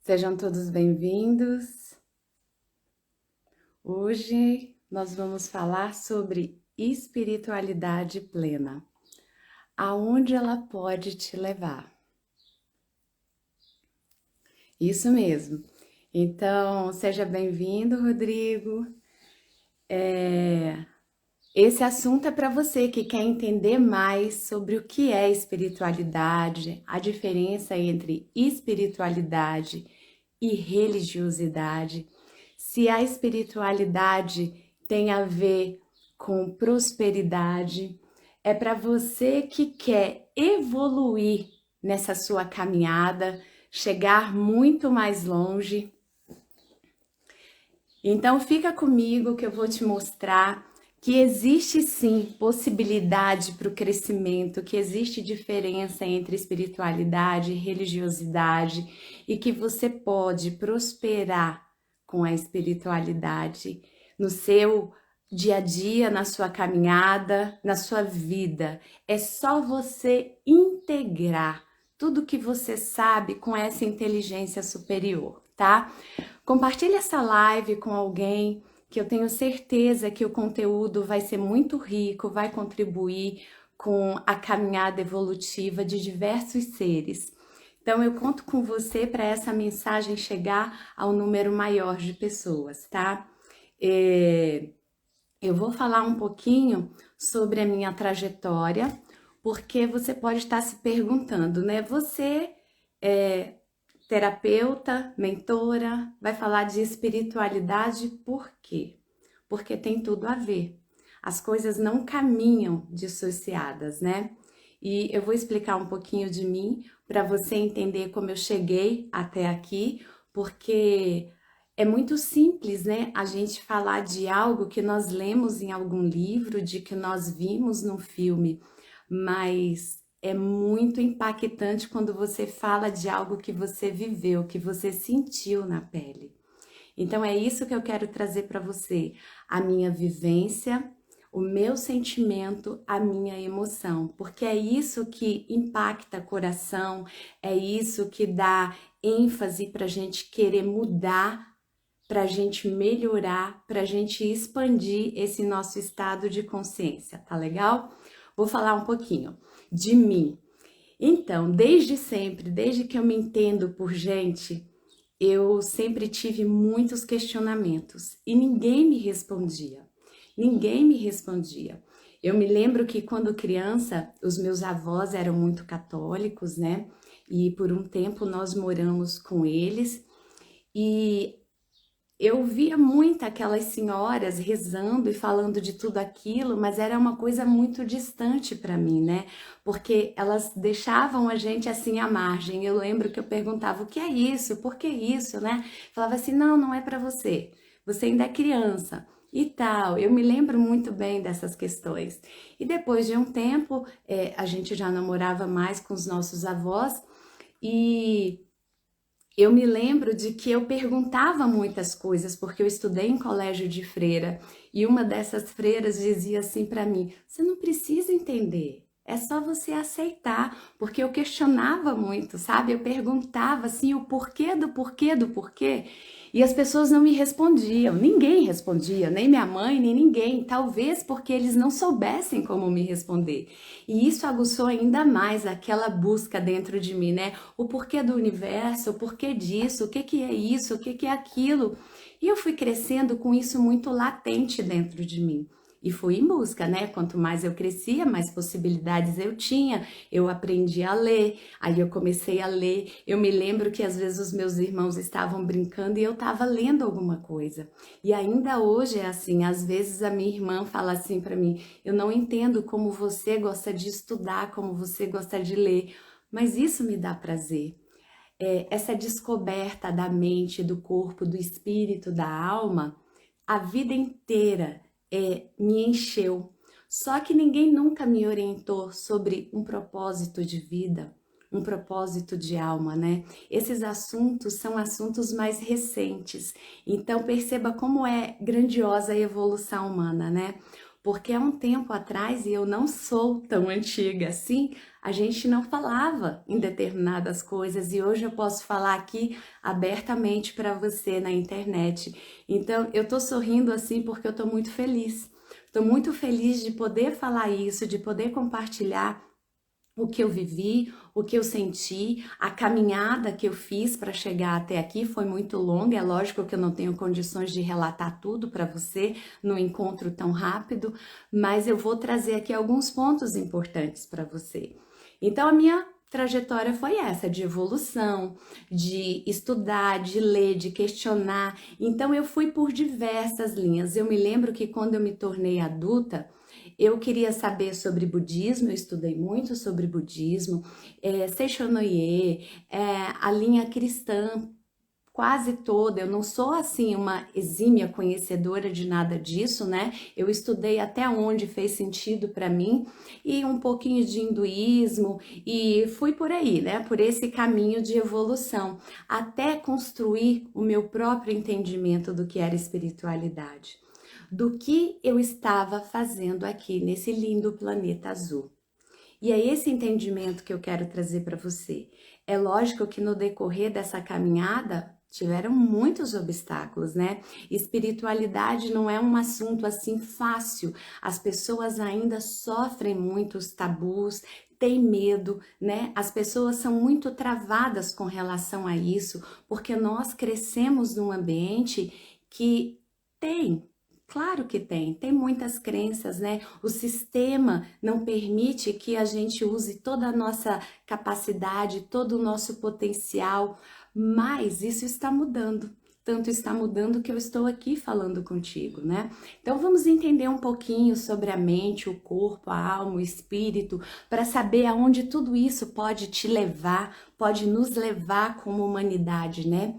Sejam todos bem-vindos. Hoje nós vamos falar sobre espiritualidade plena. Aonde ela pode te levar? Isso mesmo. Então, seja bem-vindo, Rodrigo. Esse assunto é para você que quer entender mais sobre o que é espiritualidade, a diferença entre espiritualidade e religiosidade, se a espiritualidade tem a ver com prosperidade. É para você que quer evoluir nessa sua caminhada, chegar muito mais longe. Então fica comigo que eu vou te mostrar que existe sim possibilidade para o crescimento, que existe diferença entre espiritualidade e religiosidade e que você pode prosperar com a espiritualidade no seu dia a dia, na sua caminhada, na sua vida. É só você integrar tudo que você sabe com essa inteligência superior, tá? Compartilhe essa live com alguém que eu tenho certeza que o conteúdo vai ser muito rico, vai contribuir com a caminhada evolutiva de diversos seres. Então eu conto com você para essa mensagem chegar ao número maior de pessoas, tá? Eu vou falar um pouquinho sobre a minha trajetória, porque você pode estar se perguntando, né? Você é terapeuta, mentora, vai falar de espiritualidade, por quê? Porque tem tudo a ver. As coisas não caminham dissociadas, né? E eu vou explicar um pouquinho de mim para você entender como eu cheguei até aqui, porque é muito simples, né? A gente falar de algo que nós lemos em algum livro, de que nós vimos num filme, mas é muito impactante quando você fala de algo que você viveu, que você sentiu na pele. Então é isso que eu quero trazer para você, a minha vivência, o meu sentimento, a minha emoção, porque é isso que impacta o coração, é isso que dá ênfase para a gente querer mudar, para a gente melhorar, para a gente expandir esse nosso estado de consciência, tá legal? Vou falar um pouquinho de mim. Então, desde sempre, desde que eu me entendo por gente, eu sempre tive muitos questionamentos e ninguém me respondia. Ninguém me respondia. Eu me lembro que quando criança, os meus avós eram muito católicos, né? E por um tempo nós moramos com eles e eu via muito aquelas senhoras rezando e falando de tudo aquilo, mas era uma coisa muito distante para mim, né? Porque elas deixavam a gente assim à margem. Eu lembro que eu perguntava: o que é isso? Por que isso, né? Falava assim: não, não é para você. Você ainda é criança e tal. Eu me lembro muito bem dessas questões. E depois de um tempo, a gente já não morava mais com os nossos avós e eu me lembro de que eu perguntava muitas coisas, porque eu estudei em colégio de freira, e uma dessas freiras dizia assim para mim: você não precisa entender, é só você aceitar, porque eu questionava muito, sabe? Eu perguntava assim o porquê do porquê do porquê, e as pessoas não me respondiam, ninguém respondia, nem minha mãe, nem ninguém, talvez porque eles não soubessem como me responder. E isso aguçou ainda mais aquela busca dentro de mim, né? O porquê do universo, o porquê disso, o que que é isso, o que que é aquilo. E eu fui crescendo com isso muito latente dentro de mim. E fui em busca, né? Quanto mais eu crescia, mais possibilidades eu tinha. Eu aprendi a ler, aí eu comecei a ler. Eu me lembro que às vezes os meus irmãos estavam brincando e eu estava lendo alguma coisa. E ainda hoje é assim, às vezes a minha irmã fala assim para mim: eu não entendo como você gosta de estudar, como você gosta de ler, mas isso me dá prazer. Essa descoberta da mente, do corpo, do espírito, da alma, a vida inteira me encheu. Só que ninguém nunca me orientou sobre um propósito de vida, um propósito de alma, né? Esses assuntos são assuntos mais recentes. Então perceba como é grandiosa a evolução humana, né? Porque há um tempo atrás, e eu não sou tão antiga assim, a gente não falava em determinadas coisas e hoje eu posso falar aqui abertamente para você na internet. Então, eu tô sorrindo assim porque eu tô muito feliz. Tô muito feliz de poder falar isso, de poder compartilhar o que eu vivi, o que eu senti, a caminhada que eu fiz para chegar até aqui foi muito longa. É lógico que eu não tenho condições de relatar tudo para você no encontro tão rápido, mas eu vou trazer aqui alguns pontos importantes para você. Então, a minha trajetória foi essa, de evolução, de estudar, de ler, de questionar. Então, eu fui por diversas linhas. Eu me lembro que quando eu me tornei adulta, eu queria saber sobre budismo, eu estudei muito sobre budismo, Seishonoye, a linha cristã quase toda. Eu não sou assim uma exímia conhecedora de nada disso, né? Eu estudei até onde fez sentido para mim e um pouquinho de hinduísmo e fui por aí, né? Por esse caminho de evolução, até construir o meu próprio entendimento do que era espiritualidade, do que eu estava fazendo aqui nesse lindo planeta azul. E é esse entendimento que eu quero trazer para você. É lógico que no decorrer dessa caminhada tiveram muitos obstáculos, né? Espiritualidade não é um assunto assim fácil. As pessoas ainda sofrem muitos tabus, têm medo, né? As pessoas são muito travadas com relação a isso, porque nós crescemos num ambiente que tem. Claro que tem muitas crenças, né? O sistema não permite que a gente use toda a nossa capacidade, todo o nosso potencial, mas isso está mudando. Tanto está mudando que eu estou aqui falando contigo, né? Então vamos entender um pouquinho sobre a mente, o corpo, a alma, o espírito, para saber aonde tudo isso pode te levar, pode nos levar como humanidade, né?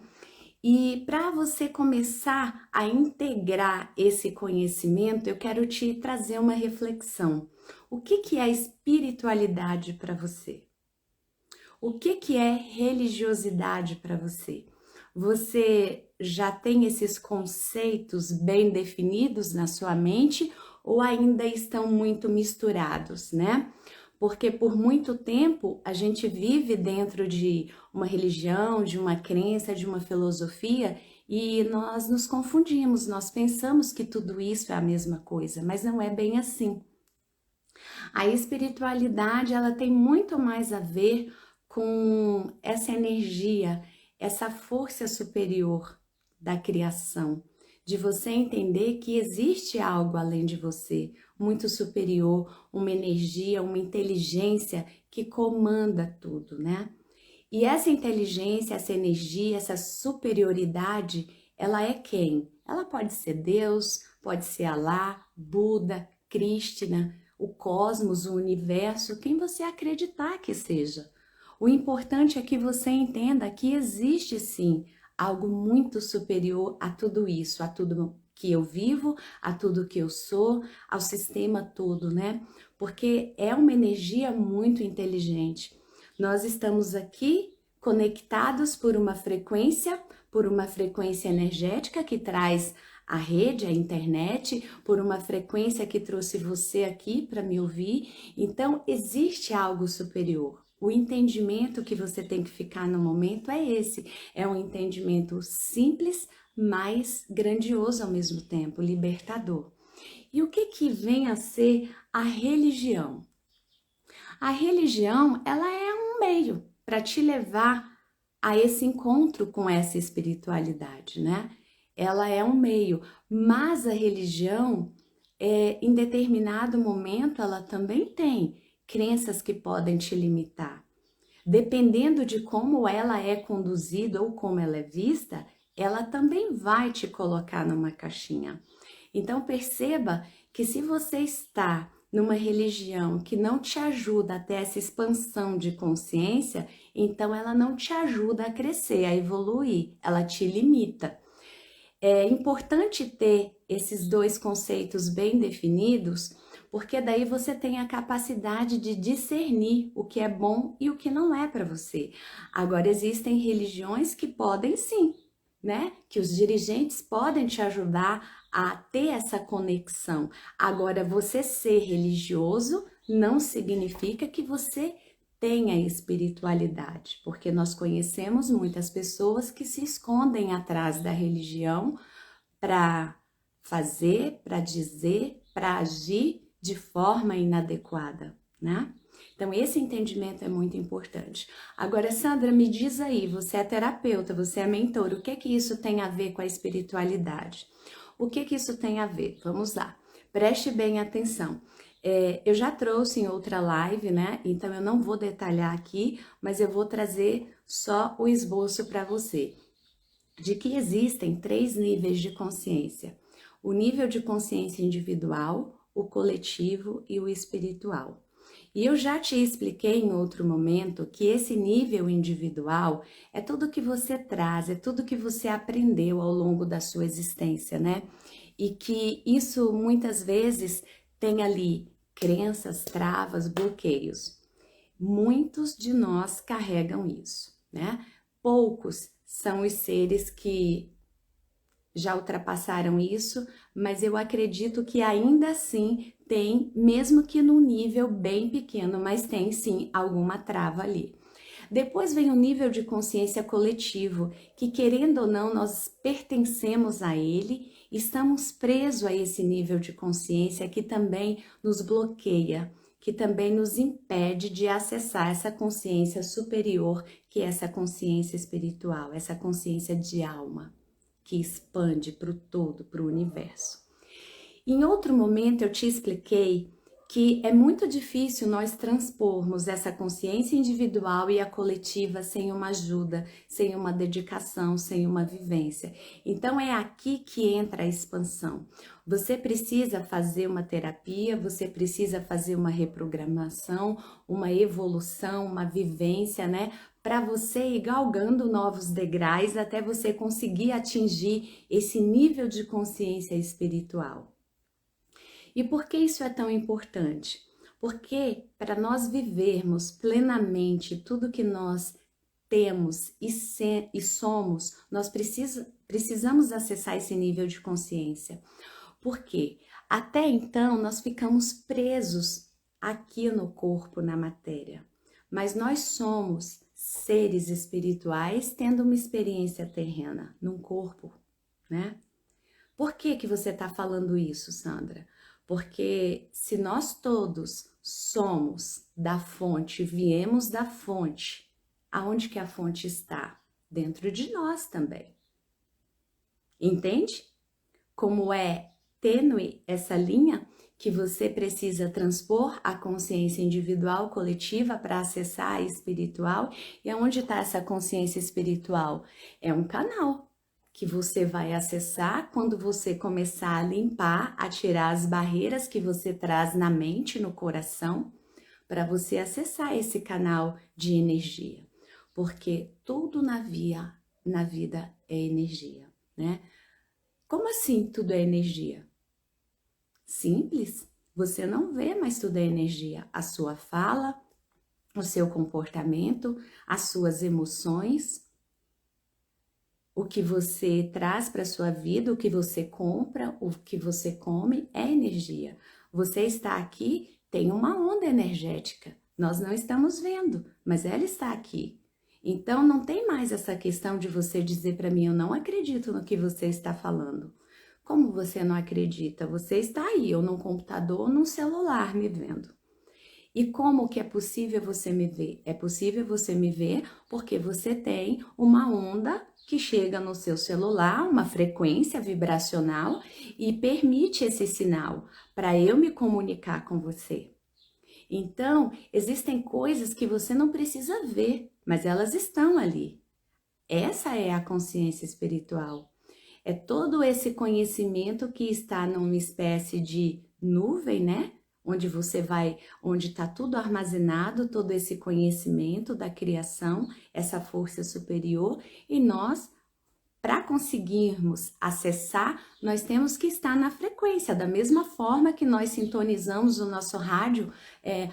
E para você começar a integrar esse conhecimento, eu quero te trazer uma reflexão. O que é espiritualidade para você? O que é religiosidade para você? Você já tem esses conceitos bem definidos na sua mente ou ainda estão muito misturados, né? Porque por muito tempo a gente vive dentro de uma religião, de uma crença, de uma filosofia e nós nos confundimos, nós pensamos que tudo isso é a mesma coisa, mas não é bem assim. A espiritualidade, ela tem muito mais a ver com essa energia, essa força superior da criação, de você entender que existe algo além de você, muito superior, uma energia, uma inteligência que comanda tudo, né? E essa inteligência, essa energia, essa superioridade, ela é quem? Ela pode ser Deus, pode ser Alá, Buda, Krishna, o cosmos, o universo, quem você acreditar que seja. O importante é que você entenda que existe sim algo muito superior a tudo isso, a tudo que eu vivo, a tudo que eu sou, ao sistema todo, né? Porque é uma energia muito inteligente. Nós estamos aqui conectados por uma frequência energética que traz a rede, a internet, por uma frequência que trouxe você aqui para me ouvir. Então, existe algo superior. O entendimento que você tem que ficar no momento é esse. É um entendimento simples, mas grandioso ao mesmo tempo, libertador. E o que vem a ser a religião? A religião, ela é um meio para te levar a esse encontro com essa espiritualidade, né? Ela é um meio, mas a religião, em determinado momento, ela também tem crenças que podem te limitar. Dependendo de como ela é conduzida ou como ela é vista, ela também vai te colocar numa caixinha. Então perceba que se você está numa religião que não te ajuda a ter essa expansão de consciência, então ela não te ajuda a crescer, a evoluir, ela te limita. É importante ter esses dois conceitos bem definidos, porque daí você tem a capacidade de discernir o que é bom e o que não é para você. Agora, existem religiões que podem sim né? Que os dirigentes podem te ajudar a ter essa conexão. Agora, você ser religioso não significa que você tenha espiritualidade, porque nós conhecemos muitas pessoas que se escondem atrás da religião para fazer, para dizer, para agir de forma inadequada, né? Então, esse entendimento é muito importante. Agora, Sandra, me diz aí, você é terapeuta, você é mentor, o que que isso tem a ver com a espiritualidade? O que que isso tem a ver? Vamos lá, preste bem atenção. Eu já trouxe em outra live, né? Então, eu não vou detalhar aqui, mas eu vou trazer só o esboço para você de que existem 3 níveis de consciência: o nível de consciência individual, o coletivo e o espiritual. E eu já te expliquei em outro momento que esse nível individual é tudo que você traz, é tudo que você aprendeu ao longo da sua existência, né? E que isso muitas vezes tem ali crenças, travas, bloqueios. Muitos de nós carregam isso, né? Poucos são os seres que já ultrapassaram isso, mas eu acredito que ainda assim tem, mesmo que num nível bem pequeno, mas tem sim alguma trava ali. Depois vem o nível de consciência coletivo, que querendo ou não, nós pertencemos a ele, estamos presos a esse nível de consciência que também nos bloqueia, que também nos impede de acessar essa consciência superior, que é essa consciência espiritual, essa consciência de alma, que expande para o todo, para o universo. Em outro momento eu te expliquei que é muito difícil nós transpormos essa consciência individual e a coletiva sem uma ajuda, sem uma dedicação, sem uma vivência. Então é aqui que entra a expansão. Você precisa fazer uma terapia, você precisa fazer uma reprogramação, uma evolução, uma vivência, né? Para você ir galgando novos degraus até você conseguir atingir esse nível de consciência espiritual. E por que isso é tão importante? Porque para nós vivermos plenamente tudo que nós temos e somos, nós precisamos acessar esse nível de consciência. Por quê? Até então nós ficamos presos aqui no corpo, na matéria. Mas nós somos seres espirituais tendo uma experiência terrena, num corpo, né? Por que que você está falando isso, Sandra? Porque se nós todos somos da fonte, viemos da fonte, aonde que a fonte está? Dentro de nós também. Entende? Como é tênue essa linha que você precisa transpor a consciência individual, coletiva para acessar a espiritual. E aonde está essa consciência espiritual? É um canal que você vai acessar quando você começar a limpar, a tirar as barreiras que você traz na mente, no coração, para você acessar esse canal de energia. Porque tudo na vida é energia, né? Como assim tudo é energia? Simples. Você não vê, mas tudo é energia. A sua fala, o seu comportamento, as suas emoções, o que você traz para a sua vida, o que você compra, o que você come, é energia. Você está aqui, tem uma onda energética. Nós não estamos vendo, mas ela está aqui. Então, não tem mais essa questão de você dizer para mim, eu não acredito no que você está falando. Como você não acredita? Você está aí, ou num computador, ou num celular me vendo. E como que é possível você me ver? É possível você me ver porque você tem uma onda que chega no seu celular, uma frequência vibracional e permite esse sinal para eu me comunicar com você. Então, existem coisas que você não precisa ver, mas elas estão ali. Essa é a consciência espiritual. É todo esse conhecimento que está numa espécie de nuvem, né? Onde está tudo armazenado, todo esse conhecimento da criação, essa força superior, e nós para conseguirmos acessar, nós temos que estar na frequência, da mesma forma que nós sintonizamos o nosso rádio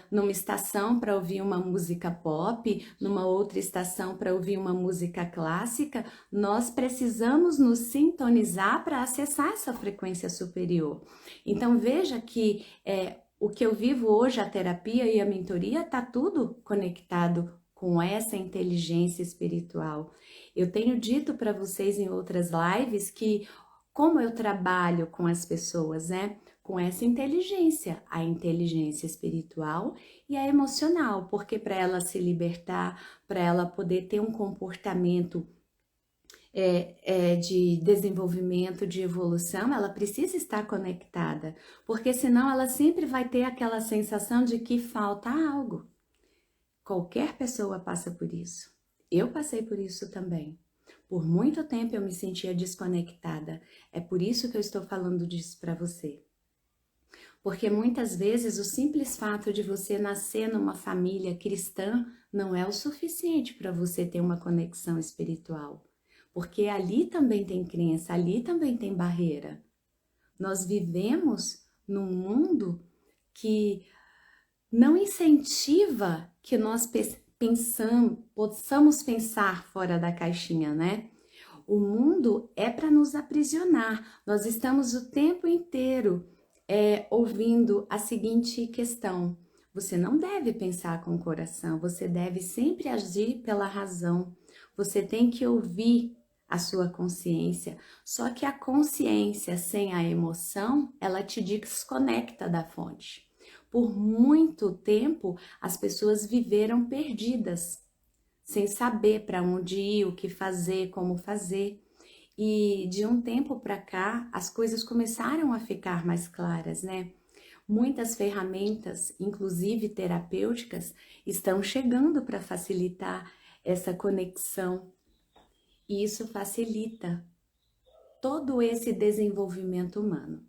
numa estação para ouvir uma música pop, numa outra estação para ouvir uma música clássica, nós precisamos nos sintonizar para acessar essa frequência superior. Então veja que o que eu vivo hoje, a terapia e a mentoria, está tudo conectado com essa inteligência espiritual. Eu tenho dito para vocês em outras lives que como eu trabalho com as pessoas, né? Com essa inteligência, a inteligência espiritual e a emocional, porque para ela se libertar, para ela poder ter um comportamento de desenvolvimento, de evolução, ela precisa estar conectada, porque senão ela sempre vai ter aquela sensação de que falta algo. Qualquer pessoa passa por isso. Eu passei por isso também. Por muito tempo eu me sentia desconectada. É por isso que eu estou falando disso para você. Porque muitas vezes o simples fato de você nascer numa família cristã não é o suficiente para você ter uma conexão espiritual. Porque ali também tem crença, ali também tem barreira. Nós vivemos num mundo que não incentiva que nós possamos pensar fora da caixinha, né? O mundo é para nos aprisionar. Nós estamos o tempo inteiro ouvindo a seguinte questão: você não deve pensar com o coração, você deve sempre agir pela razão. Você tem que ouvir a sua consciência. Só que a consciência sem a emoção, ela te desconecta da fonte. Por muito tempo, as pessoas viveram perdidas, sem saber para onde ir, o que fazer, como fazer. E de um tempo para cá, as coisas começaram a ficar mais claras, né? Muitas ferramentas, inclusive terapêuticas, estão chegando para facilitar essa conexão. E isso facilita todo esse desenvolvimento humano.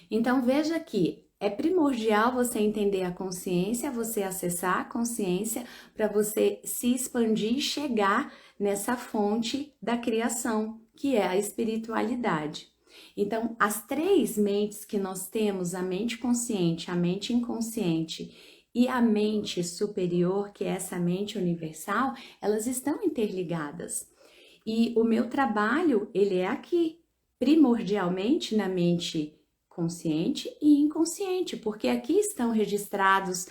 Então veja que é primordial você entender a consciência, você acessar a consciência para você se expandir e chegar nessa fonte da criação, que é a espiritualidade. Então, as três mentes que nós temos, a mente consciente, a mente inconsciente e a mente superior, que é essa mente universal, elas estão interligadas. E o meu trabalho, ele é aqui, primordialmente na mente consciente e inconsciente, porque aqui estão registrados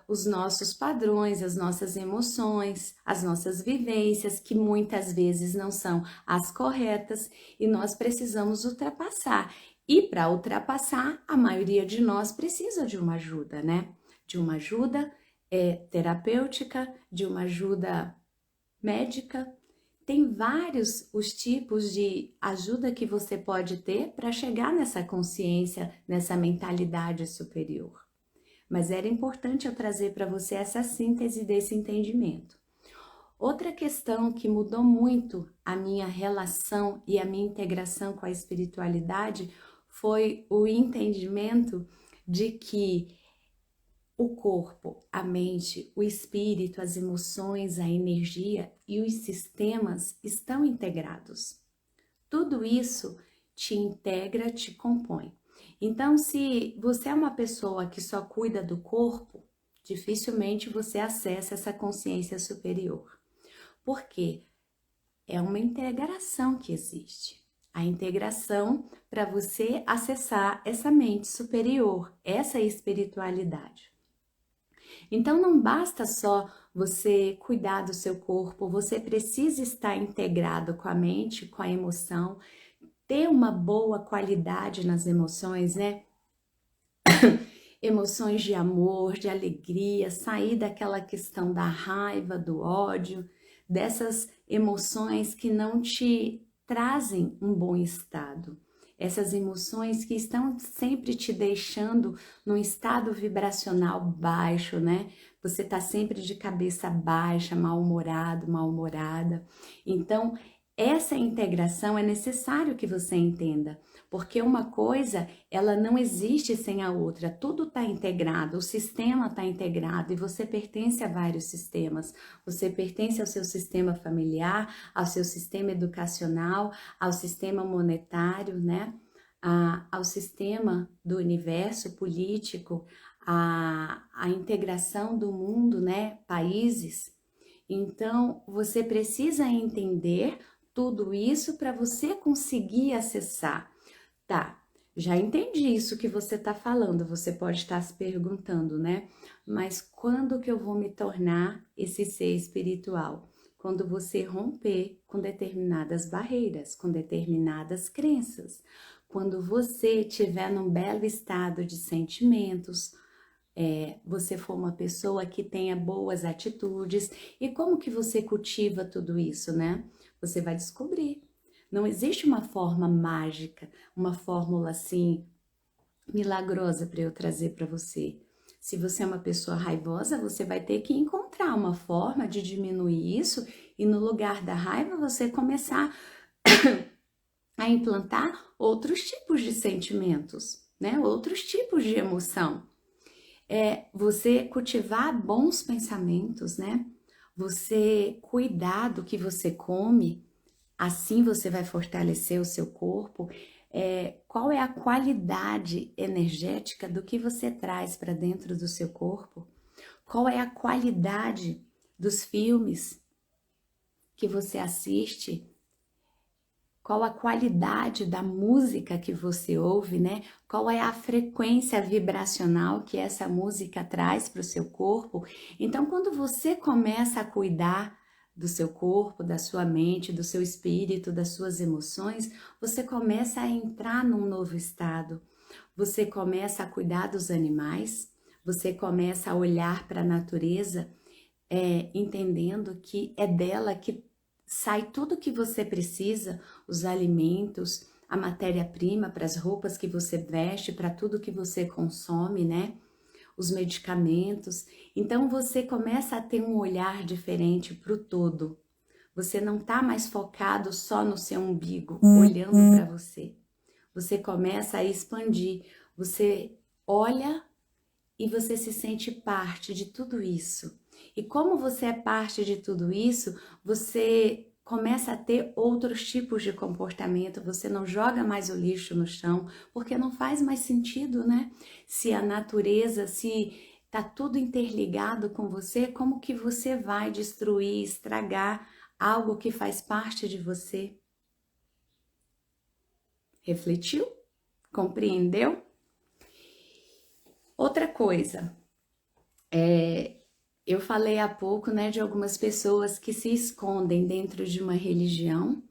os nossos padrões, as nossas emoções, as nossas vivências, que muitas vezes não são as corretas e nós precisamos ultrapassar. E para ultrapassar, a maioria de nós precisa de uma ajuda, né? De uma ajuda terapêutica, de uma ajuda médica. Tem vários os tipos de ajuda que você pode ter para chegar nessa consciência, nessa mentalidade superior. Mas era importante eu trazer para você essa síntese desse entendimento. Outra questão que mudou muito a minha relação e a minha integração com a espiritualidade foi o entendimento de que o corpo, a mente, o espírito, as emoções, a energia e os sistemas estão integrados. Tudo isso te integra, te compõe. Então, se você é uma pessoa que só cuida do corpo, dificilmente você acessa essa consciência superior. Por quê? É uma integração que existe. A integração para você acessar essa mente superior, essa espiritualidade. Então não basta só você cuidar do seu corpo, você precisa estar integrado com a mente, com a emoção, ter uma boa qualidade nas emoções, né? Emoções de amor, de alegria, sair daquela questão da raiva, do ódio, dessas emoções que não te trazem um bom estado. Essas emoções que estão sempre te deixando num estado vibracional baixo, né? Você tá sempre de cabeça baixa, mal-humorado, mal-humorada. Então, Essa integração é necessário que você entenda, porque uma coisa, ela não existe sem a outra, tudo está integrado, o sistema está integrado e você pertence a vários sistemas. Você pertence ao seu sistema familiar, ao seu sistema educacional, ao sistema monetário, né? Ao sistema do universo político, a integração do mundo, né? Países. Então, você precisa entender tudo isso para você conseguir acessar. Tá, já entendi isso que você está falando, você pode estar se perguntando, né? Mas quando que eu vou me tornar esse ser espiritual? Quando você romper com determinadas barreiras, com determinadas crenças. Quando você estiver num belo estado de sentimentos, você for uma pessoa que tenha boas atitudes. E como que você cultiva tudo isso, né? Você vai descobrir. Não existe uma forma mágica, uma fórmula assim milagrosa para eu trazer para você. Se você é uma pessoa raivosa, você vai ter que encontrar uma forma de diminuir isso e no lugar da raiva você começar a implantar outros tipos de sentimentos, né? Outros tipos de emoção. Você cultivar bons pensamentos, né? Você cuidar do que você come, assim você vai fortalecer o seu corpo. Qual é a qualidade energética do que você traz para dentro do seu corpo? Qual é a qualidade dos filmes que você assiste? Qual a qualidade da música que você ouve, né? Qual é a frequência vibracional que essa música traz para o seu corpo? Então, quando você começa a cuidar do seu corpo, da sua mente, do seu espírito, das suas emoções, você começa a entrar num novo estado. Você começa a cuidar dos animais, você começa a olhar para a natureza, entendendo que é dela que sai tudo que você precisa, os alimentos, a matéria-prima para as roupas que você veste, para tudo que você consome, né? Os medicamentos. Então você começa a ter um olhar diferente para o todo. Você não está mais focado só no seu umbigo, olhando para você. Você começa a expandir. Você olha e você se sente parte de tudo isso. E como você é parte de tudo isso, você começa a ter outros tipos de comportamento, você não joga mais o lixo no chão, porque não faz mais sentido, né? Se a natureza, se tá tudo interligado com você, como que você vai destruir, estragar algo que faz parte de você? Refletiu? Compreendeu? Outra coisa, eu falei há pouco, né, de algumas pessoas que se escondem dentro de uma religião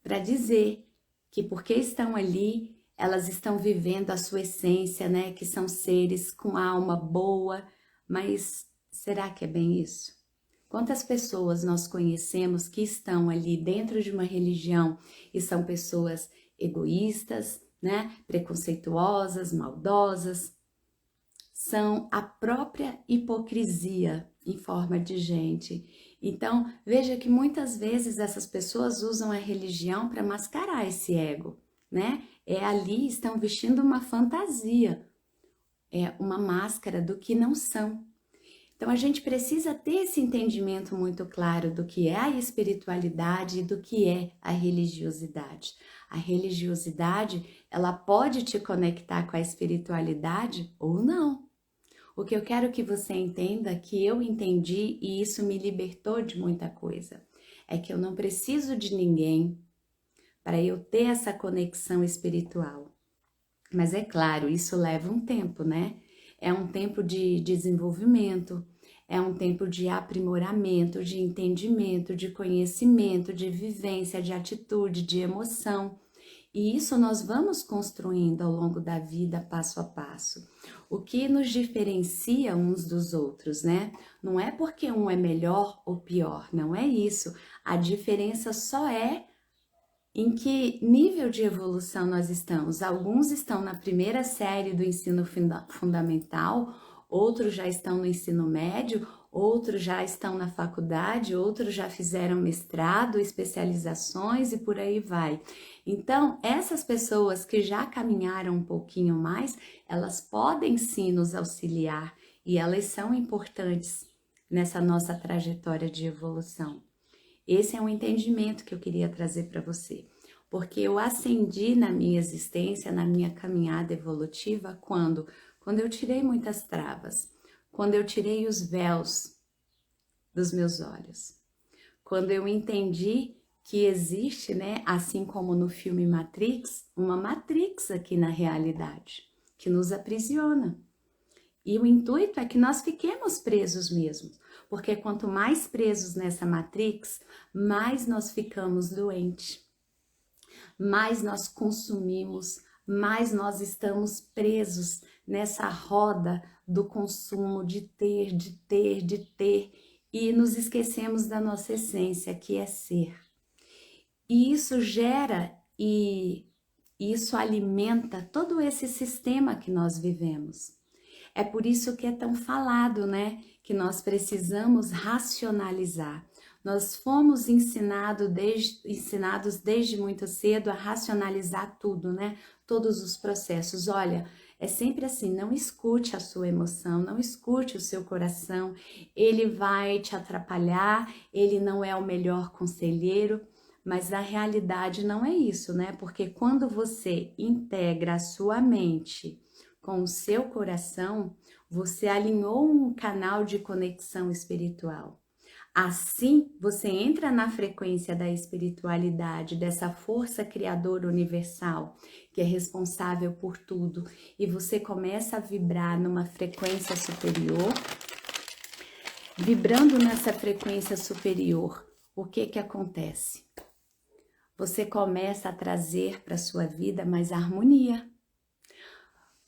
para dizer que porque estão ali, elas estão vivendo a sua essência, né, que são seres com alma boa, mas será que é bem isso? Quantas pessoas nós conhecemos que estão ali dentro de uma religião e são pessoas egoístas, né, preconceituosas, maldosas? São a própria hipocrisia em forma de gente. Então, veja que muitas vezes essas pessoas usam a religião para mascarar esse ego, né? Ali estão vestindo uma fantasia, uma máscara do que não são. Então, a gente precisa ter esse entendimento muito claro do que é a espiritualidade e do que é a religiosidade. A religiosidade, ela pode te conectar com a espiritualidade ou não. O que eu quero que você entenda, que eu entendi e isso me libertou de muita coisa, é que eu não preciso de ninguém para eu ter essa conexão espiritual. Mas é claro, isso leva um tempo, né? É um tempo de desenvolvimento, é um tempo de aprimoramento, de entendimento, de conhecimento, de vivência, de atitude, de emoção. E isso nós vamos construindo ao longo da vida, passo a passo. O que nos diferencia uns dos outros, né? Não é porque um é melhor ou pior, não é isso. A diferença só é em que nível de evolução nós estamos. Alguns estão na primeira série do ensino fundamental, outros já estão no ensino médio, outros já estão na faculdade, outros já fizeram mestrado, especializações e por aí vai. Então, essas pessoas que já caminharam um pouquinho mais, elas podem sim nos auxiliar e elas são importantes nessa nossa trajetória de evolução. Esse é um entendimento que eu queria trazer para você, porque eu ascendi na minha existência, na minha caminhada evolutiva, quando eu tirei muitas travas, quando eu tirei os véus dos meus olhos, quando eu entendi que existe, né, assim como no filme Matrix, uma Matrix aqui na realidade, que nos aprisiona. E o intuito é que nós fiquemos presos mesmo, porque quanto mais presos nessa Matrix, mais nós ficamos doentes, mais nós consumimos, mais nós estamos presos nessa roda do consumo de ter, de ter, de ter, e nos esquecemos da nossa essência, que é ser. E isso gera e isso alimenta todo esse sistema que nós vivemos. É por isso que é tão falado, né? Que nós precisamos racionalizar. Nós fomos ensinados desde muito cedo a racionalizar tudo, né? Todos os processos. Olha, é sempre assim, não escute a sua emoção, não escute o seu coração, ele vai te atrapalhar, ele não é o melhor conselheiro. Mas na realidade não é isso, né? Porque quando você integra a sua mente com o seu coração, você alinhou um canal de conexão espiritual. Assim, você entra na frequência da espiritualidade, dessa força criadora universal, que é responsável por tudo, e você começa a vibrar numa frequência superior. Vibrando nessa frequência superior, o que que acontece? Você começa a trazer para a sua vida mais harmonia.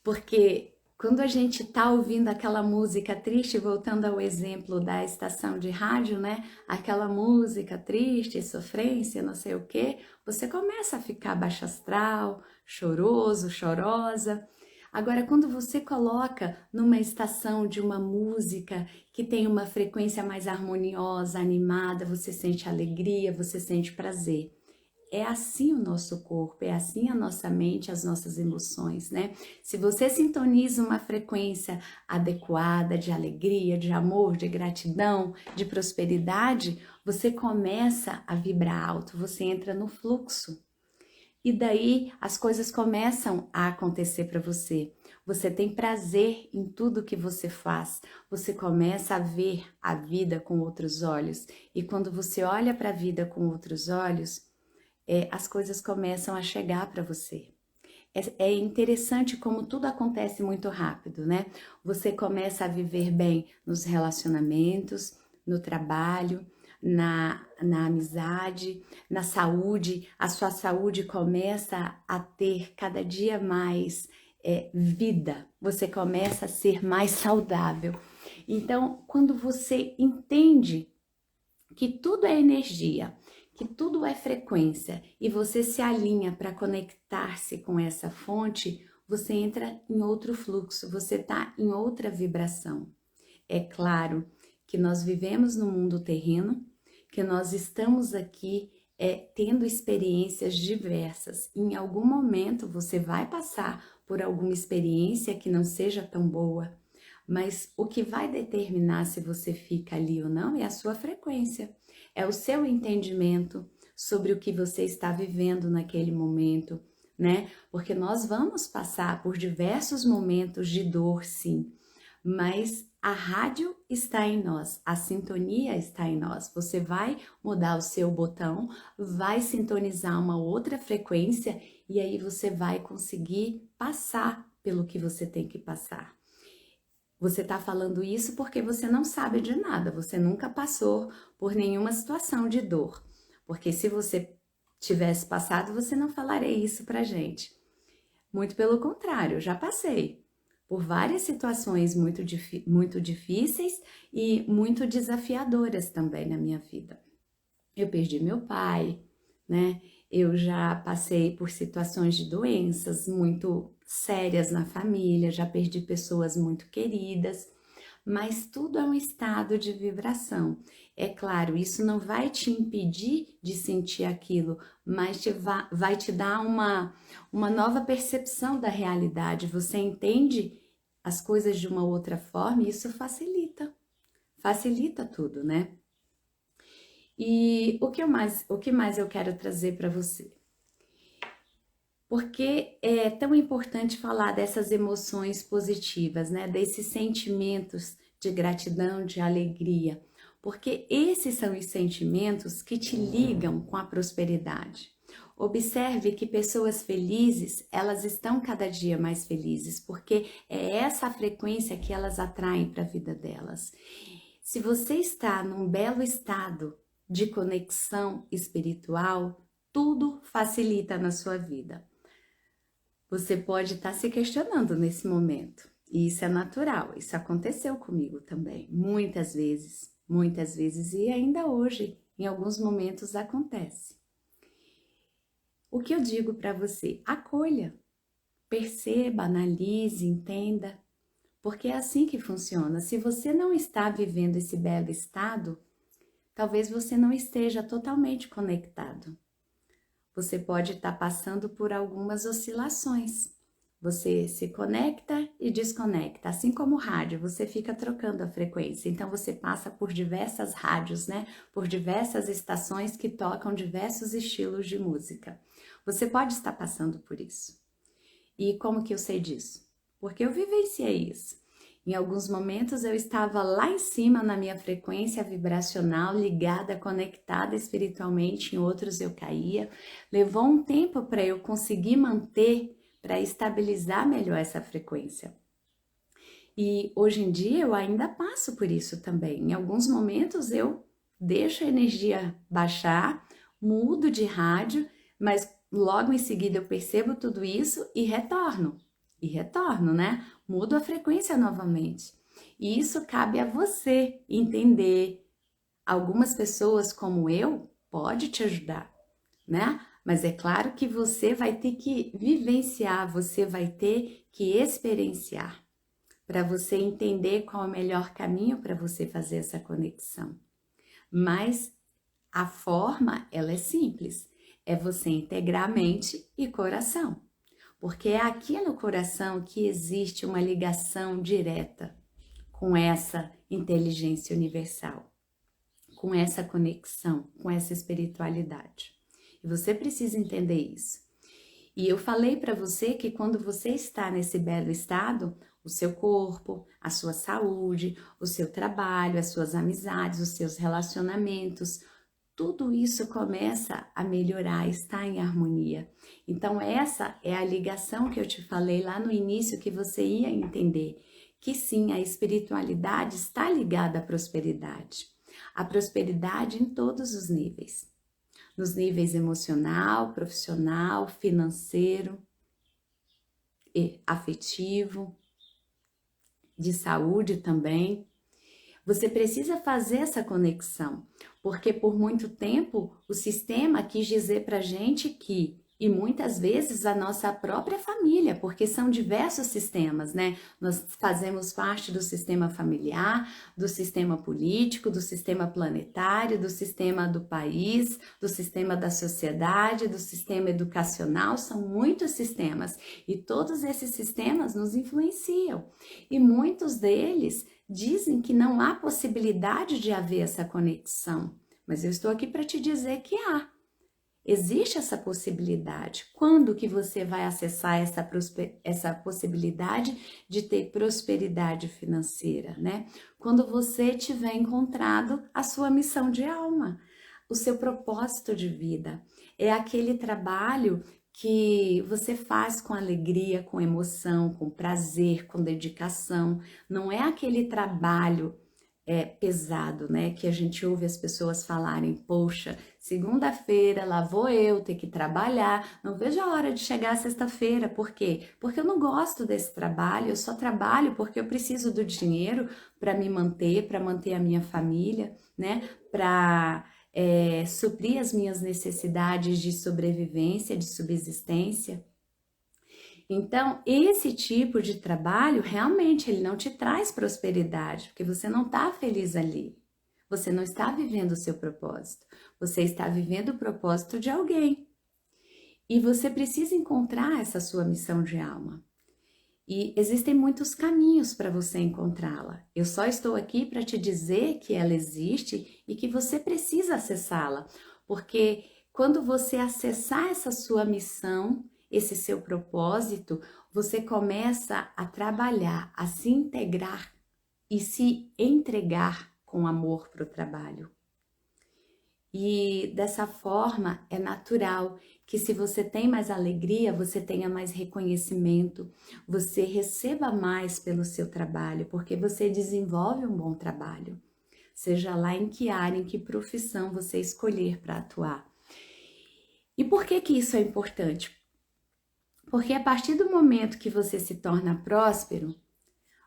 Porque quando a gente tá ouvindo aquela música triste, voltando ao exemplo da estação de rádio, né? Aquela música triste, sofrência, não sei o quê, você começa a ficar baixo astral, choroso, chorosa. Agora, quando você coloca numa estação de uma música que tem uma frequência mais harmoniosa, animada, você sente alegria, você sente prazer. É assim o nosso corpo, é assim a nossa mente, as nossas emoções, né? Se você sintoniza uma frequência adequada de alegria, de amor, de gratidão, de prosperidade, você começa a vibrar alto, você entra no fluxo. E daí as coisas começam a acontecer para você. Você tem prazer em tudo que você faz. Você começa a ver a vida com outros olhos. E quando você olha para a vida com outros olhos, as coisas começam a chegar para você. É interessante como tudo acontece muito rápido, né? Você começa a viver bem nos relacionamentos, no trabalho, na amizade, na saúde. A sua saúde começa a ter cada dia mais vida. Você começa a ser mais saudável. Então, quando você entende que tudo é energia, que tudo é frequência e você se alinha para conectar-se com essa fonte, você entra em outro fluxo, você está em outra vibração. É claro que nós vivemos no mundo terreno, que nós estamos aqui tendo experiências diversas. Em algum momento você vai passar por alguma experiência que não seja tão boa, mas o que vai determinar se você fica ali ou não é a sua frequência. É o seu entendimento sobre o que você está vivendo naquele momento, né? Porque nós vamos passar por diversos momentos de dor, sim, mas a rádio está em nós, a sintonia está em nós. Você vai mudar o seu botão, vai sintonizar uma outra frequência e aí você vai conseguir passar pelo que você tem que passar. Você está falando isso porque você não sabe de nada, você nunca passou por nenhuma situação de dor. Porque se você tivesse passado, você não falaria isso pra gente. Muito pelo contrário, eu já passei por várias situações muito difíceis e muito desafiadoras também na minha vida. Eu perdi meu pai, né? Eu já passei por situações de doenças muito sérias na família, já perdi pessoas muito queridas, mas tudo é um estado de vibração. É claro, isso não vai te impedir de sentir aquilo, mas vai te dar uma nova percepção da realidade. Você entende as coisas de uma outra forma e isso facilita tudo, né? E o que mais eu quero trazer para você? Porque é tão importante falar dessas emoções positivas, né? Desses sentimentos de gratidão, de alegria, porque esses são os sentimentos que te ligam com a prosperidade. Observe que pessoas felizes, elas estão cada dia mais felizes, porque é essa a frequência que elas atraem para a vida delas. Se você está num belo estado de conexão espiritual, tudo facilita na sua vida. Você pode estar se questionando nesse momento, e isso é natural, isso aconteceu comigo também, muitas vezes, e ainda hoje, em alguns momentos acontece. O que eu digo para você? Acolha, perceba, analise, entenda, porque é assim que funciona. Se você não está vivendo esse belo estado, talvez você não esteja totalmente conectado. Você pode estar passando por algumas oscilações. Você se conecta e desconecta, assim como o rádio, você fica trocando a frequência. Então você passa por diversas rádios, né? Por diversas estações que tocam diversos estilos de música. Você pode estar passando por isso. E como que eu sei disso? Porque eu vivenciei isso. Em alguns momentos eu estava lá em cima na minha frequência vibracional, ligada, conectada espiritualmente, em outros eu caía. Levou um tempo para eu conseguir manter, para estabilizar melhor essa frequência. E hoje em dia eu ainda passo por isso também. Em alguns momentos eu deixo a energia baixar, mudo de rádio, mas logo em seguida eu percebo tudo isso e retorno. Né? Mudo a frequência novamente. E isso cabe a você entender. Algumas pessoas como eu pode te ajudar, né? Mas é claro que você vai ter que vivenciar, você vai ter que experienciar para você entender qual é o melhor caminho para você fazer essa conexão. Mas a forma, ela é simples, é você integrar mente e coração. Porque é aqui no coração que existe uma ligação direta com essa inteligência universal, com essa conexão, com essa espiritualidade. E você precisa entender isso. E eu falei para você que quando você está nesse belo estado, o seu corpo, a sua saúde, o seu trabalho, as suas amizades, os seus relacionamentos, tudo isso começa a melhorar, está em harmonia. Então essa é a ligação que eu te falei lá no início que você ia entender, que sim, a espiritualidade está ligada à prosperidade. A prosperidade em todos os níveis. Nos níveis emocional, profissional, financeiro, e afetivo, de saúde também. Você precisa fazer essa conexão, porque por muito tempo o sistema quis dizer pra gente que, e muitas vezes a nossa própria família, porque são diversos sistemas, né? Nós fazemos parte do sistema familiar, do sistema político, do sistema planetário, do sistema do país, do sistema da sociedade, do sistema educacional, são muitos sistemas e todos esses sistemas nos influenciam e muitos deles dizem que não há possibilidade de haver essa conexão, mas eu estou aqui para te dizer que há. Existe essa possibilidade. Quando que você vai acessar essa possibilidade de ter prosperidade financeira, né? Quando você tiver encontrado a sua missão de alma, o seu propósito de vida. É aquele trabalho que você faz com alegria, com emoção, com prazer, com dedicação. Não é aquele trabalho pesado, né? Que a gente ouve as pessoas falarem, poxa, segunda-feira lá vou eu ter que trabalhar, não vejo a hora de chegar sexta-feira, por quê? Porque eu não gosto desse trabalho, eu só trabalho porque eu preciso do dinheiro para me manter, para manter a minha família, né? Para suprir as minhas necessidades de sobrevivência, de subsistência. Então, esse tipo de trabalho realmente ele não te traz prosperidade, porque você não está feliz ali. Você não está vivendo o seu propósito. Você está vivendo o propósito de alguém. E você precisa encontrar essa sua missão de alma. E existem muitos caminhos para você encontrá-la. Eu só estou aqui para te dizer que ela existe e que você precisa acessá-la, porque quando você acessar essa sua missão, esse seu propósito, você começa a trabalhar, a se integrar e se entregar com amor para o trabalho. E dessa forma é natural que se você tem mais alegria, você tenha mais reconhecimento, você receba mais pelo seu trabalho, porque você desenvolve um bom trabalho, seja lá em que área, em que profissão você escolher para atuar. E por que que isso é importante? Porque a partir do momento que você se torna próspero,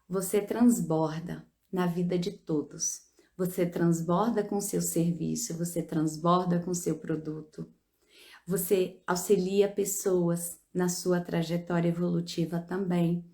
você transborda na vida de todos. Você transborda com seu serviço, você transborda com seu produto. Você auxilia pessoas na sua trajetória evolutiva também.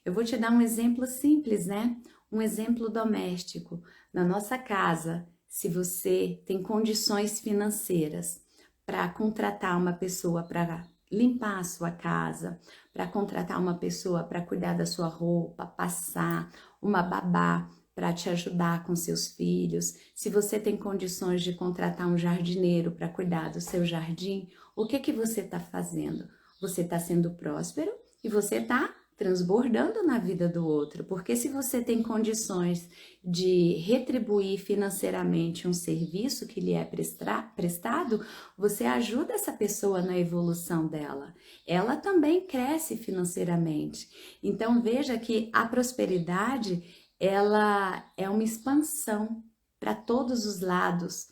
Eu vou te dar um exemplo simples, né? Um exemplo doméstico. Na nossa casa, se você tem condições financeiras para contratar uma pessoa para limpar a sua casa, para contratar uma pessoa para cuidar da sua roupa, passar, uma babá para te ajudar com seus filhos, se você tem condições de contratar um jardineiro para cuidar do seu jardim, o que que você está fazendo? Você está sendo próspero e você está transbordando na vida do outro, porque se você tem condições de retribuir financeiramente um serviço que lhe é prestado, você ajuda essa pessoa na evolução dela. Ela também cresce financeiramente. Então veja que a prosperidade ela é uma expansão para todos os lados,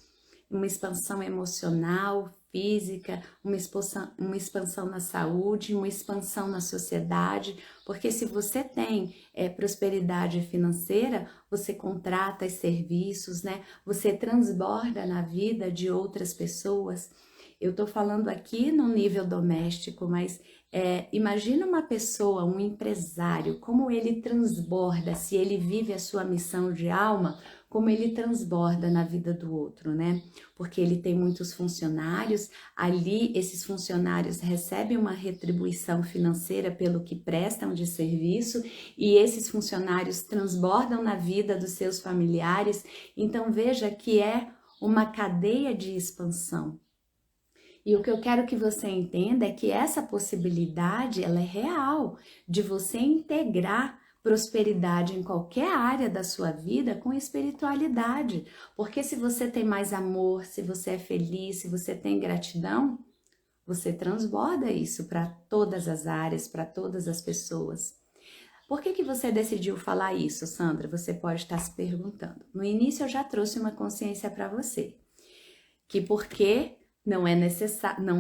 uma expansão emocional, física, uma expansão na saúde, uma expansão na sociedade, porque se você tem prosperidade financeira, você contrata os serviços, né? Você transborda na vida de outras pessoas. Eu estou falando aqui no nível doméstico, mas imagina uma pessoa, um empresário, como ele transborda, se ele vive a sua missão de alma, como ele transborda na vida do outro, né? Porque ele tem muitos funcionários, ali esses funcionários recebem uma retribuição financeira pelo que prestam de serviço e esses funcionários transbordam na vida dos seus familiares. Então veja que é uma cadeia de expansão. E o que eu quero que você entenda é que essa possibilidade, ela é real, de você integrar prosperidade em qualquer área da sua vida com espiritualidade. Porque se você tem mais amor, se você é feliz, se você tem gratidão, você transborda isso para todas as áreas, para todas as pessoas. Por que que você decidiu falar isso, Sandra? Você pode estar se perguntando. No início eu já trouxe uma consciência para você, que porque não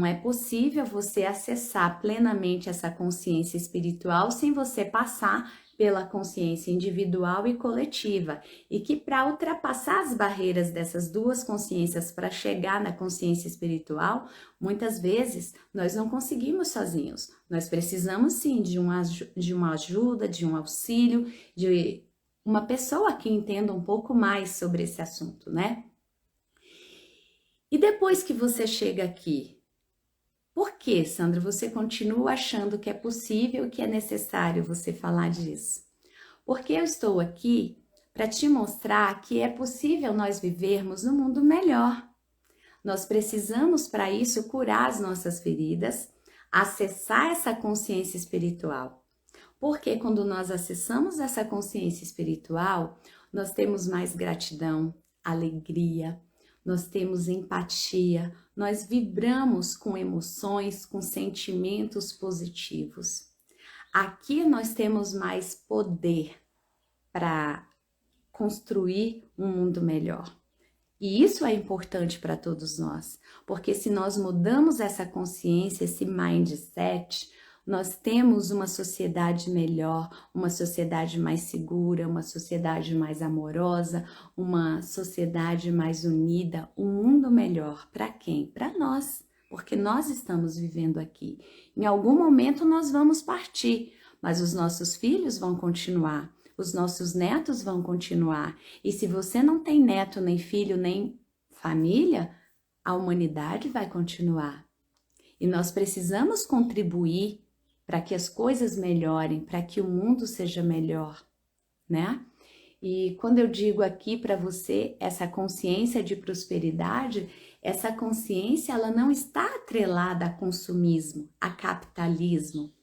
é possível você acessar plenamente essa consciência espiritual sem você passar pela consciência individual e coletiva, e que para ultrapassar as barreiras dessas duas consciências para chegar na consciência espiritual, muitas vezes nós não conseguimos sozinhos. Nós precisamos sim de uma ajuda, de um auxílio, de uma pessoa que entenda um pouco mais sobre esse assunto, né? E depois que você chega aqui, por que, Sandra, você continua achando que é possível e que é necessário você falar disso? Porque eu estou aqui para te mostrar que é possível nós vivermos num mundo melhor. Nós precisamos, para isso, curar as nossas feridas, acessar essa consciência espiritual. Porque quando nós acessamos essa consciência espiritual, nós temos mais gratidão, alegria, nós temos empatia, nós vibramos com emoções, com sentimentos positivos. Aqui nós temos mais poder para construir um mundo melhor. E isso é importante para todos nós, porque se nós mudamos essa consciência, esse mindset, nós temos uma sociedade melhor, uma sociedade mais segura, uma sociedade mais amorosa, uma sociedade mais unida, um mundo melhor. Para quem? Para nós, porque nós estamos vivendo aqui. Em algum momento nós vamos partir, mas os nossos filhos vão continuar, os nossos netos vão continuar. E se você não tem neto, nem filho, nem família, a humanidade vai continuar. E nós precisamos contribuir para que as coisas melhorem, para que o mundo seja melhor, né? E quando eu digo aqui para você essa consciência de prosperidade, essa consciência ela não está atrelada a consumismo, a capitalismo,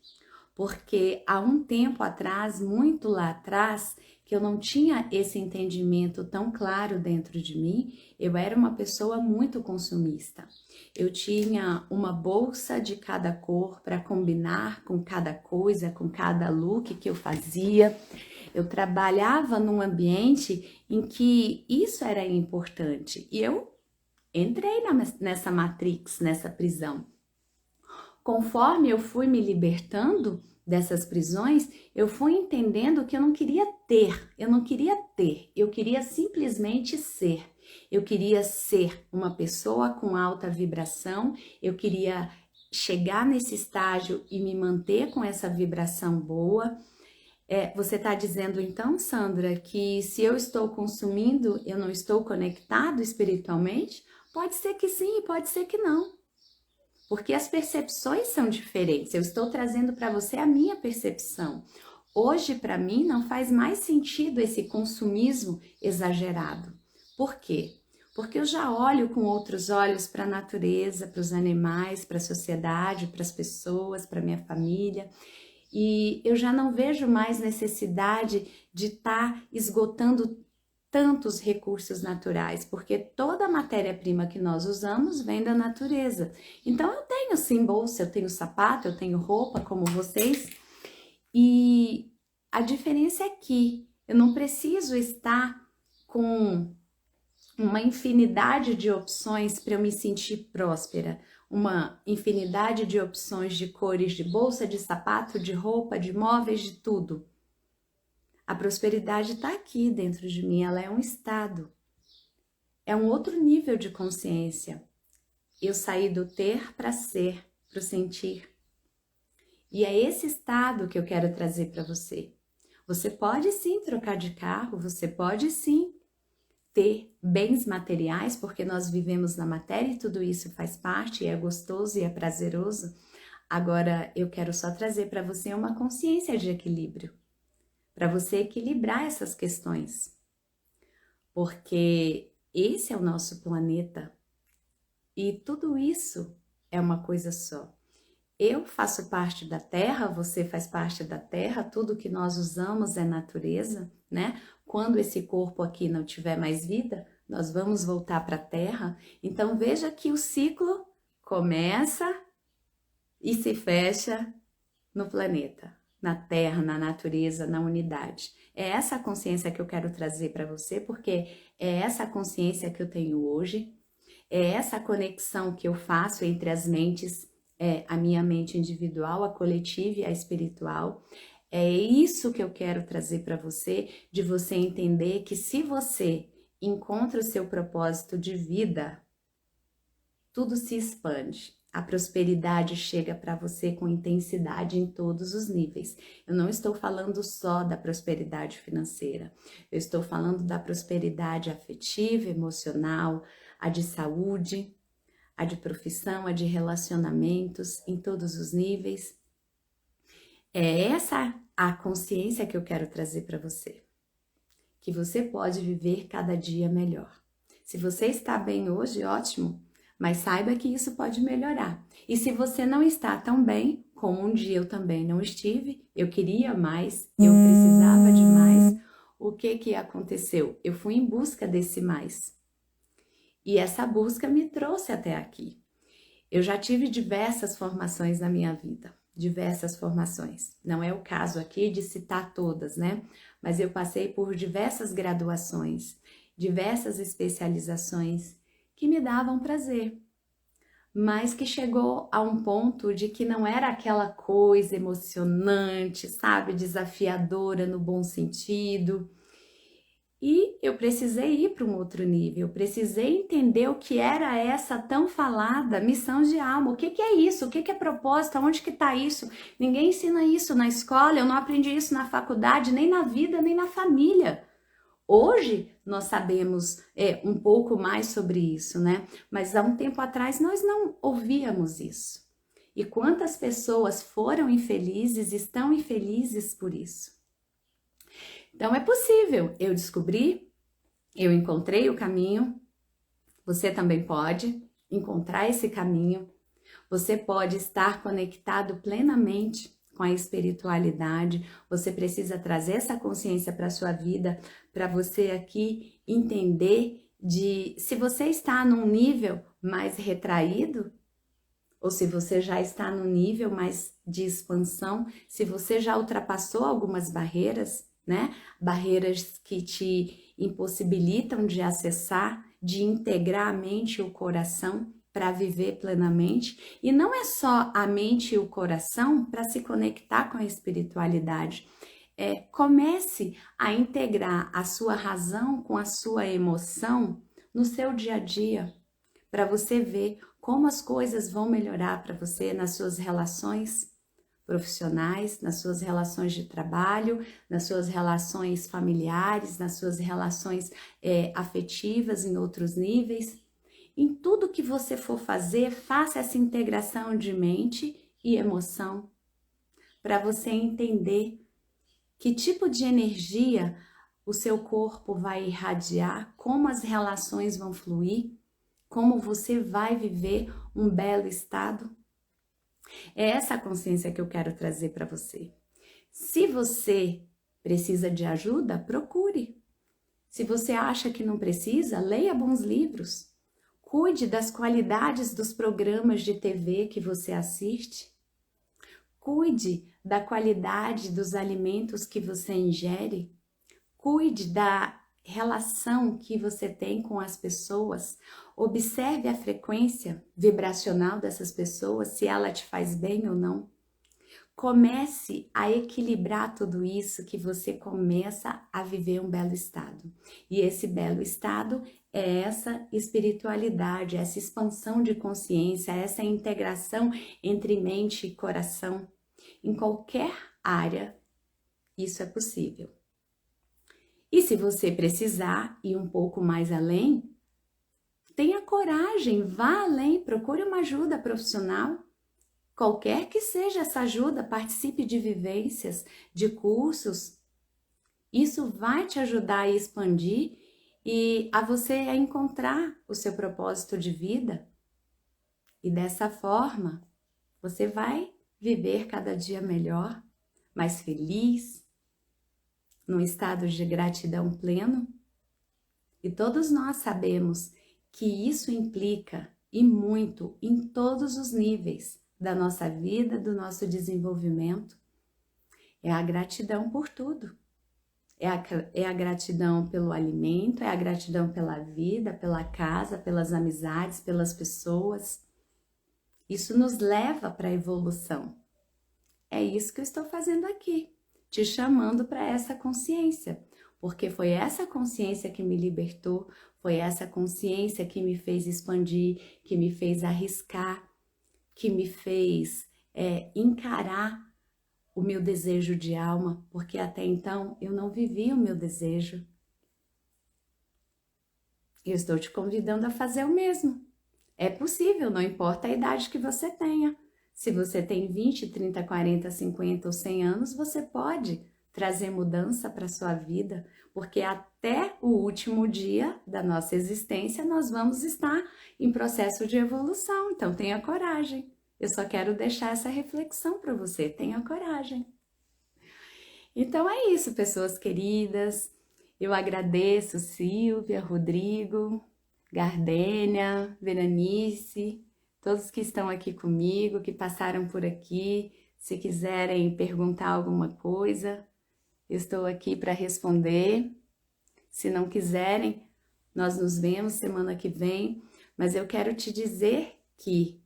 porque há um tempo atrás, muito lá atrás, que eu não tinha esse entendimento tão claro dentro de mim, eu era uma pessoa muito consumista. Eu tinha uma bolsa de cada cor para combinar com cada coisa, com cada look que eu fazia. Eu trabalhava num ambiente em que isso era importante e eu entrei nessa matrix, nessa prisão. Conforme eu fui me libertando dessas prisões, eu fui entendendo que eu não queria ter, eu queria simplesmente ser. Eu queria ser uma pessoa com alta vibração, eu queria chegar nesse estágio e me manter com essa vibração boa. Você está dizendo então, Sandra, que se eu estou consumindo, eu não estou conectado espiritualmente? Pode ser que sim e pode ser que não. Porque as percepções são diferentes. Eu estou trazendo para você a minha percepção. Hoje, para mim, não faz mais sentido esse consumismo exagerado. Por quê? Porque eu já olho com outros olhos para a natureza, para os animais, para a sociedade, para as pessoas, para minha família. E eu já não vejo mais necessidade de estar esgotando tantos recursos naturais, porque toda a matéria-prima que nós usamos vem da natureza. Então eu tenho sim bolsa, eu tenho sapato, eu tenho roupa como vocês, e a diferença é que eu não preciso estar com uma infinidade de opções para eu me sentir próspera, uma infinidade de opções de cores de bolsa, de sapato, de roupa, de móveis, de tudo. A prosperidade está aqui dentro de mim, ela é um estado, é um outro nível de consciência. Eu saí do ter para ser, para o sentir. E é esse estado que eu quero trazer para você. Você pode sim trocar de carro, você pode sim ter bens materiais, porque nós vivemos na matéria e tudo isso faz parte, e é gostoso e é prazeroso. Agora, eu quero só trazer para você uma consciência de equilíbrio, para você equilibrar essas questões, porque esse é o nosso planeta e tudo isso é uma coisa só. Eu faço parte da Terra, você faz parte da Terra, tudo que nós usamos é natureza, né? Quando esse corpo aqui não tiver mais vida, nós vamos voltar para a Terra. Então veja que o ciclo começa e se fecha no planeta, na Terra, na natureza, na unidade. É essa a consciência que eu quero trazer para você, porque é essa a consciência que eu tenho hoje, é essa conexão que eu faço entre as mentes, a minha mente individual, a coletiva e a espiritual. É isso que eu quero trazer para você, de você entender que se você encontra o seu propósito de vida, tudo se expande. A prosperidade chega para você com intensidade em todos os níveis. Eu não estou falando só da prosperidade financeira. Eu estou falando da prosperidade afetiva, emocional, a de saúde, a de profissão, a de relacionamentos em todos os níveis. É essa a consciência que eu quero trazer para você. Que você pode viver cada dia melhor. Se você está bem hoje, ótimo. Mas saiba que isso pode melhorar. E se você não está tão bem, como um dia eu também não estive, eu queria mais, eu precisava de mais, o que aconteceu? Eu fui em busca desse mais. E essa busca me trouxe até aqui. Eu já tive diversas formações na minha vida, diversas formações. Não é o caso aqui de citar todas, né? Mas eu passei por diversas graduações, diversas especializações, que me davam prazer, mas que chegou a um ponto de que não era aquela coisa emocionante, sabe, desafiadora no bom sentido. E eu precisei ir para um outro nível, eu precisei entender o que era essa tão falada missão de alma. O que que é isso? O que que é propósito? Onde que está isso? Ninguém ensina isso na escola, eu não aprendi isso na faculdade, nem na vida, nem na família. Hoje nós sabemos um pouco mais sobre isso, né? Mas há um tempo atrás nós não ouvíamos isso. E quantas pessoas foram infelizes, estão infelizes por isso? Então é possível, eu descobri, eu encontrei o caminho, você também pode encontrar esse caminho, você pode estar conectado plenamente com a espiritualidade, você precisa trazer essa consciência para a sua vida, para você aqui entender de se você está num nível mais retraído, ou se você já está num nível mais de expansão, se você já ultrapassou algumas barreiras, né? Barreiras que te impossibilitam de acessar, de integrar a mente e o coração para viver plenamente. E não é só a mente e o coração para se conectar com a espiritualidade. Comece a integrar a sua razão com a sua emoção no seu dia a dia, para você ver como as coisas vão melhorar para você nas suas relações profissionais, nas suas relações de trabalho, nas suas relações familiares, nas suas relações afetivas em outros níveis. Em tudo que você for fazer, faça essa integração de mente e emoção para você entender que tipo de energia o seu corpo vai irradiar, como as relações vão fluir, como você vai viver um belo estado. É essa consciência que eu quero trazer para você. Se você precisa de ajuda, procure. Se você acha que não precisa, leia bons livros. Cuide das qualidades dos programas de TV que você assiste. Cuide da qualidade dos alimentos que você ingere. Cuide da relação que você tem com as pessoas. Observe a frequência vibracional dessas pessoas, se ela te faz bem ou não. Comece a equilibrar tudo isso que você começa a viver um belo estado. E esse belo estado é essa espiritualidade, essa expansão de consciência, essa integração entre mente e coração. Em qualquer área, isso é possível. E se você precisar ir um pouco mais além, tenha coragem, vá além, procure uma ajuda profissional. Qualquer que seja essa ajuda, participe de vivências, de cursos. Isso vai te ajudar a expandir e a você a encontrar o seu propósito de vida. E dessa forma, você vai viver cada dia melhor, mais feliz, num estado de gratidão pleno. E todos nós sabemos que isso implica, e muito, em todos os níveis da nossa vida, do nosso desenvolvimento, é a gratidão por tudo. É a gratidão pelo alimento, é a gratidão pela vida, pela casa, pelas amizades, pelas pessoas. Isso nos leva para a evolução. É isso que eu estou fazendo aqui, te chamando para essa consciência, porque foi essa consciência que me libertou, foi essa consciência que me fez expandir, que me fez arriscar, que me fez encarar o meu desejo de alma, porque até então eu não vivia o meu desejo. Eu estou te convidando a fazer o mesmo. É possível, não importa a idade que você tenha. Se você tem 20, 30, 40, 50 ou 100 anos, você pode trazer mudança para a sua vida, porque até o último dia da nossa existência nós vamos estar em processo de evolução, então tenha coragem. Eu só quero deixar essa reflexão para você, tenha coragem. Então é isso, pessoas queridas, eu agradeço Silvia, Rodrigo, Gardênia, Veranice, todos que estão aqui comigo, que passaram por aqui. Se quiserem perguntar alguma coisa, eu estou aqui para responder. Se não quiserem, nós nos vemos semana que vem. Mas eu quero te dizer que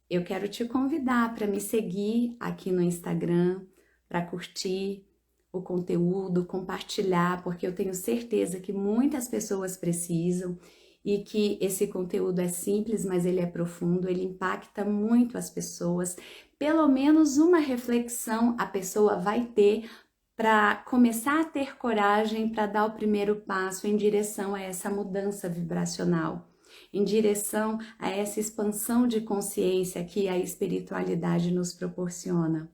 eu quero te convidar para me seguir aqui no Instagram, para curtir, o conteúdo, compartilhar, porque eu tenho certeza que muitas pessoas precisam e que esse conteúdo é simples, mas ele é profundo, ele impacta muito as pessoas. Pelo menos uma reflexão a pessoa vai ter para começar a ter coragem para dar o primeiro passo em direção a essa mudança vibracional, em direção a essa expansão de consciência que a espiritualidade nos proporciona.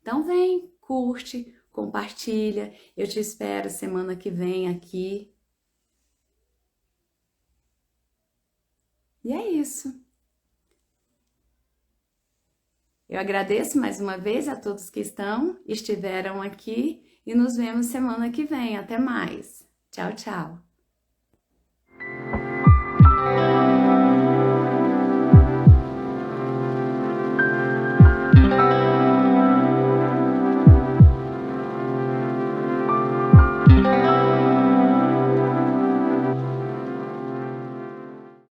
Então vem, curte, compartilha. Eu te espero semana que vem aqui. E é isso. Eu agradeço mais uma vez a todos que estiveram aqui e nos vemos semana que vem. Até mais. Tchau, tchau.